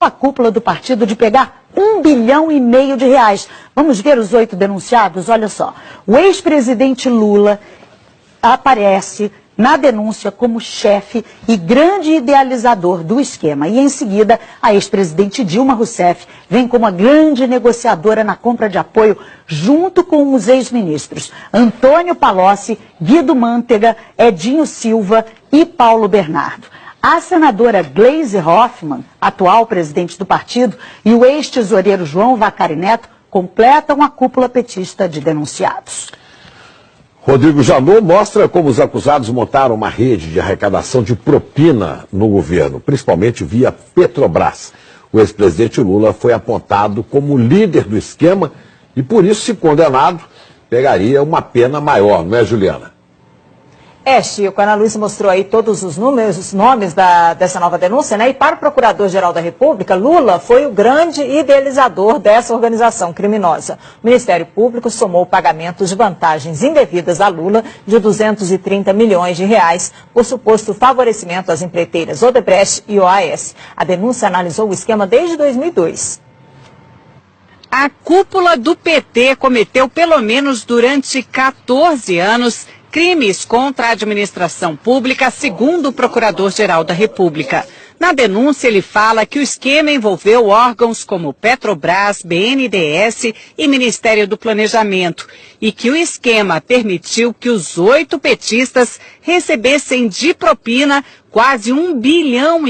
a cúpula do partido de pegar R$1,5 bilhão. Vamos ver os 8 denunciados? Olha só. O ex-presidente Lula aparece na denúncia como chefe e grande idealizador do esquema. E em seguida, a ex-presidente Dilma Rousseff vem como a grande negociadora na compra de apoio, junto com os ex-ministros Antônio Palocci, Guido Mantega, Edinho Silva e Paulo Bernardo. A senadora Gleisi Hoffmann, atual presidente do partido, e o ex-tesoureiro João Vacari Neto completam a cúpula petista de denunciados. Rodrigo Janot mostra como os acusados montaram uma rede de arrecadação de propina no governo, principalmente via Petrobras. O ex-presidente Lula foi apontado como líder do esquema e, por isso, se condenado, pegaria uma pena maior, não é, Juliana? Chico, a Ana Luísa mostrou aí todos os nomes dessa nova denúncia, né? E para o Procurador-Geral da República, Lula foi o grande idealizador dessa organização criminosa. O Ministério Público somou pagamentos de vantagens indevidas a Lula de R$230 milhões por suposto favorecimento às empreiteiras Odebrecht e OAS. A denúncia analisou o esquema desde 2002. A cúpula do PT cometeu, pelo menos durante 14 anos, crimes contra a administração pública, segundo o Procurador-Geral da República. Na denúncia, ele fala que o esquema envolveu órgãos como Petrobras, BNDES e Ministério do Planejamento, e que o esquema permitiu que os 8 petistas recebessem de propina quase R$1,5 bilhão.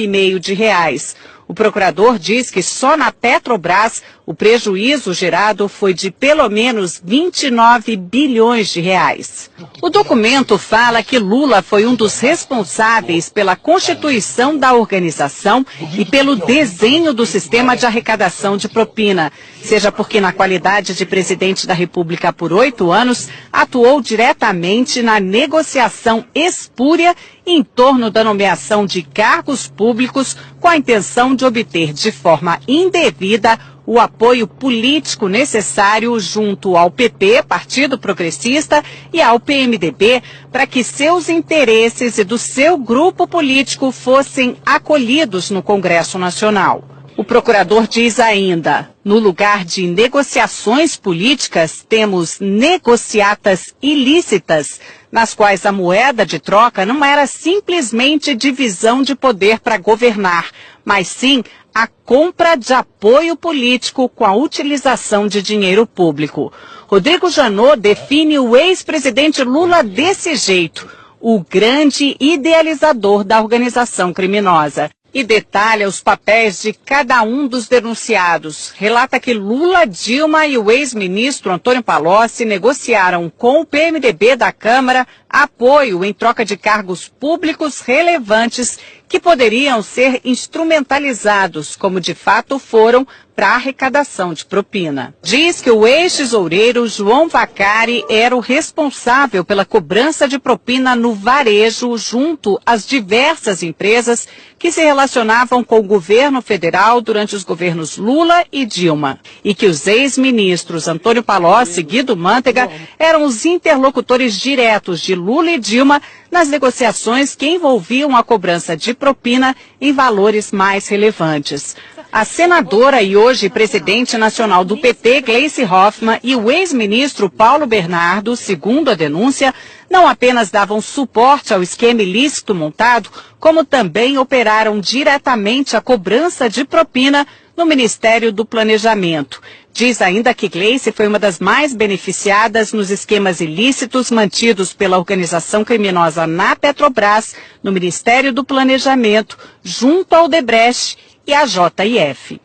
O procurador diz que só na Petrobras o prejuízo gerado foi de pelo menos R$29 bilhões. O documento fala que Lula foi um dos responsáveis pela constituição da organização e pelo desenho do sistema de arrecadação de propina, seja porque na qualidade de presidente da República por 8 anos, atuou diretamente na negociação espúria em torno da nomeação de cargos públicos com a intenção de obter de forma indevida o apoio político necessário junto ao PP, Partido Progressista, e ao PMDB, para que seus interesses e do seu grupo político fossem acolhidos no Congresso Nacional. O procurador diz ainda, no lugar de negociações políticas, temos negociatas ilícitas, nas quais a moeda de troca não era simplesmente divisão de poder para governar, mas sim a compra de apoio político com a utilização de dinheiro público. Rodrigo Janot define o ex-presidente Lula desse jeito, o grande idealizador da organização criminosa. E detalha os papéis de cada um dos denunciados. Relata que Lula, Dilma e o ex-ministro Antônio Palocci negociaram com o PMDB da Câmara apoio em troca de cargos públicos relevantes que poderiam ser instrumentalizados, como de fato foram, para a arrecadação de propina. Diz que o ex-tesoureiro João Vacari era o responsável pela cobrança de propina no varejo junto às diversas empresas que se relacionavam com o governo federal durante os governos Lula e Dilma. E que os ex-ministros Antônio Palocci e Guido Mantega eram os interlocutores diretos de Lula e Dilma nas negociações que envolviam a cobrança de propina em valores mais relevantes. A senadora e hoje presidente nacional do PT, Gleisi Hoffmann, e o ex-ministro Paulo Bernardo, segundo a denúncia, não apenas davam suporte ao esquema ilícito montado, como também operaram diretamente a cobrança de propina no Ministério do Planejamento. Diz ainda que Gleisi foi uma das mais beneficiadas nos esquemas ilícitos mantidos pela organização criminosa na Petrobras, no Ministério do Planejamento, junto ao Odebrecht e a JF.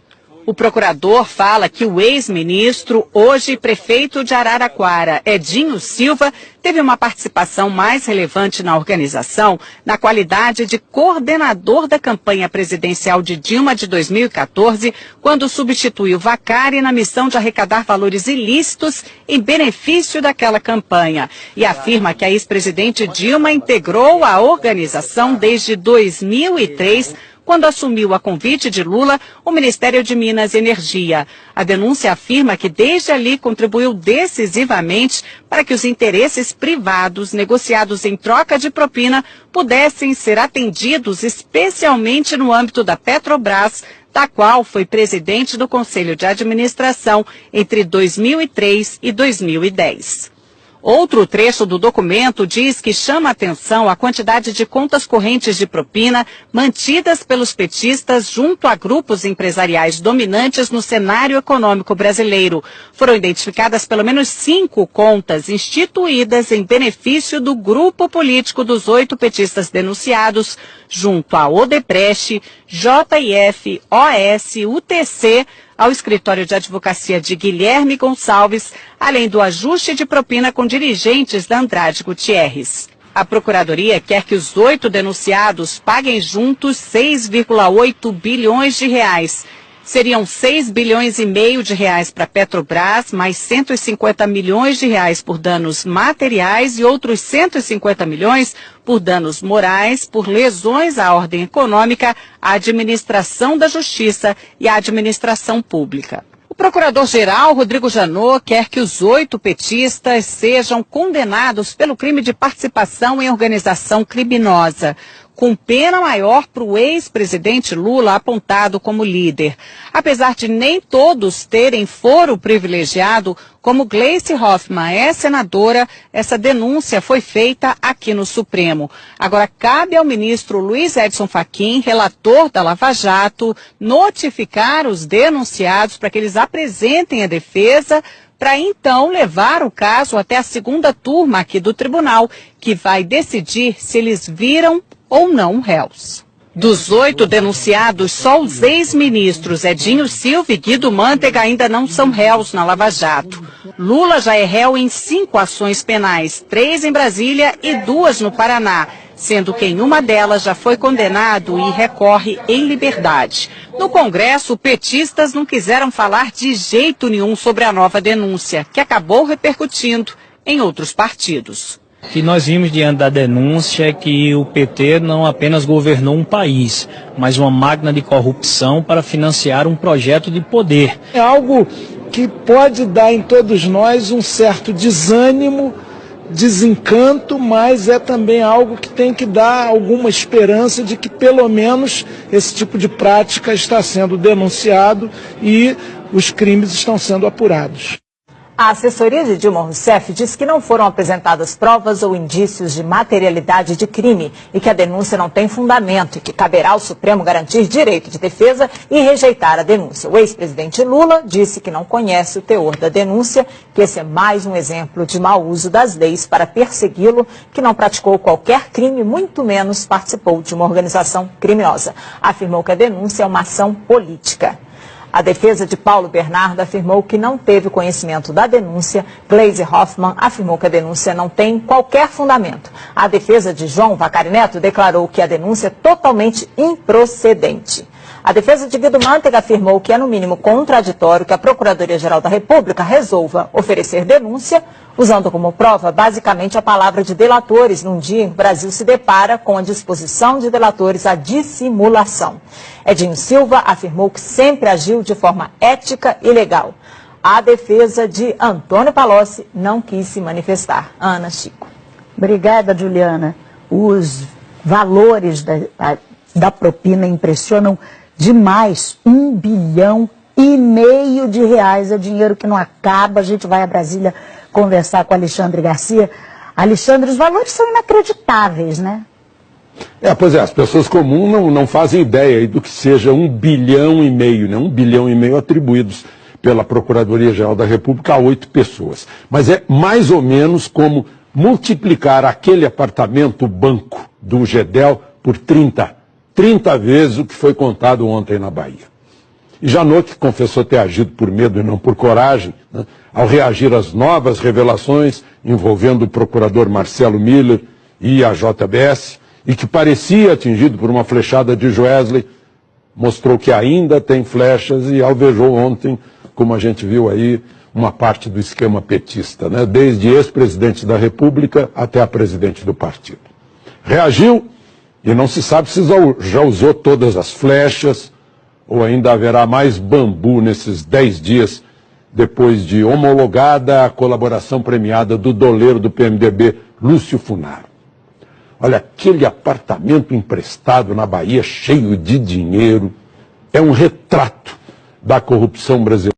O procurador fala que o ex-ministro, hoje prefeito de Araraquara, Edinho Silva, teve uma participação mais relevante na organização na qualidade de coordenador da campanha presidencial de Dilma de 2014, quando substituiu Vacari na missão de arrecadar valores ilícitos em benefício daquela campanha. E afirma que a ex-presidente Dilma integrou a organização desde 2003, quando assumiu a convite de Lula o Ministério de Minas e Energia. A denúncia afirma que desde ali contribuiu decisivamente para que os interesses privados negociados em troca de propina pudessem ser atendidos, especialmente no âmbito da Petrobras, da qual foi presidente do Conselho de Administração entre 2003 e 2010. Outro trecho do documento diz que chama atenção a quantidade de contas correntes de propina mantidas pelos petistas junto a grupos empresariais dominantes no cenário econômico brasileiro. Foram identificadas pelo menos 5 contas instituídas em benefício do grupo político dos 8 petistas denunciados, junto a Odebrecht, JIF, OS, UTC, ao escritório de advocacia de Guilherme Gonçalves, além do ajuste de propina com dirigentes da Andrade Gutierrez. A Procuradoria quer que os 8 denunciados paguem juntos 6,8 bilhões de reais. Seriam 6 bilhões e meio de reais para a Petrobras, mais 150 milhões de reais por danos materiais e outros 150 milhões por danos morais, por lesões à ordem econômica, à administração da justiça e à administração pública. O procurador-geral, Rodrigo Janot, quer que os 8 petistas sejam condenados pelo crime de participação em organização criminosa, com pena maior para o ex-presidente Lula apontado como líder. Apesar de nem todos terem foro privilegiado, como Gleice Hoffmann é senadora, essa denúncia foi feita aqui no Supremo. Agora, cabe ao ministro Luiz Edson Fachin, relator da Lava Jato, notificar os denunciados para que eles apresentem a defesa, para então levar o caso até a 2ª turma aqui do tribunal, que vai decidir se eles viram ou não réus. Dos 8 denunciados, só os ex-ministros Edinho Silva e Guido Mantega ainda não são réus na Lava Jato. Lula já é réu em 5 ações penais, 3 em Brasília e 2 no Paraná, sendo que em uma delas já foi condenado e recorre em liberdade. No Congresso, petistas não quiseram falar de jeito nenhum sobre a nova denúncia, que acabou repercutindo em outros partidos. O que nós vimos diante da denúncia é que o PT não apenas governou um país, mas uma máquina de corrupção para financiar um projeto de poder. É algo que pode dar em todos nós um certo desânimo, desencanto, mas é também algo que tem que dar alguma esperança de que pelo menos esse tipo de prática está sendo denunciado e os crimes estão sendo apurados. A assessoria de Dilma Rousseff diz que não foram apresentadas provas ou indícios de materialidade de crime e que a denúncia não tem fundamento e que caberá ao Supremo garantir direito de defesa e rejeitar a denúncia. O ex-presidente Lula disse que não conhece o teor da denúncia, que esse é mais um exemplo de mau uso das leis para persegui-lo, que não praticou qualquer crime, muito menos participou de uma organização criminosa. Afirmou que a denúncia é uma ação política. A defesa de Paulo Bernardo afirmou que não teve conhecimento da denúncia. Gleice Hoffmann afirmou que a denúncia não tem qualquer fundamento. A defesa de João Vacari Neto declarou que a denúncia é totalmente improcedente. A defesa de Guido Mantega afirmou que é no mínimo contraditório que a Procuradoria-Geral da República resolva oferecer denúncia, usando como prova basicamente a palavra de delatores, num dia em que o Brasil se depara com a disposição de delatores à dissimulação. Edinho Silva afirmou que sempre agiu de forma ética e legal. A defesa de Antônio Palocci não quis se manifestar. Ana, Chico. Obrigada, Juliana. Os valores da propina impressionam demais. 1,5 bilhão de reais. É dinheiro que não acaba. A gente vai a Brasília conversar com Alexandre Garcia. Alexandre, os valores são inacreditáveis, né? Pois é, as pessoas comuns não fazem ideia aí do que seja 1,5 bilhão, né? 1,5 bilhão atribuídos pela Procuradoria-Geral da República a 8 pessoas. Mas é mais ou menos como multiplicar aquele apartamento banco do Gedel por 30 vezes o que foi contado ontem na Bahia. E Janot, que confessou ter agido por medo e não por coragem, né, ao reagir às novas revelações envolvendo o procurador Marcelo Miller e a JBS, e que parecia atingido por uma flechada de Joesley, mostrou que ainda tem flechas e alvejou ontem, como a gente viu aí, uma parte do esquema petista, né, desde ex-presidente da República até a presidente do partido. Reagiu E não se sabe se já usou todas as flechas ou ainda haverá mais bambu nesses 10 dias depois de homologada a colaboração premiada do doleiro do PMDB, Lúcio Funaro. Olha, aquele apartamento emprestado na Bahia cheio de dinheiro é um retrato da corrupção brasileira.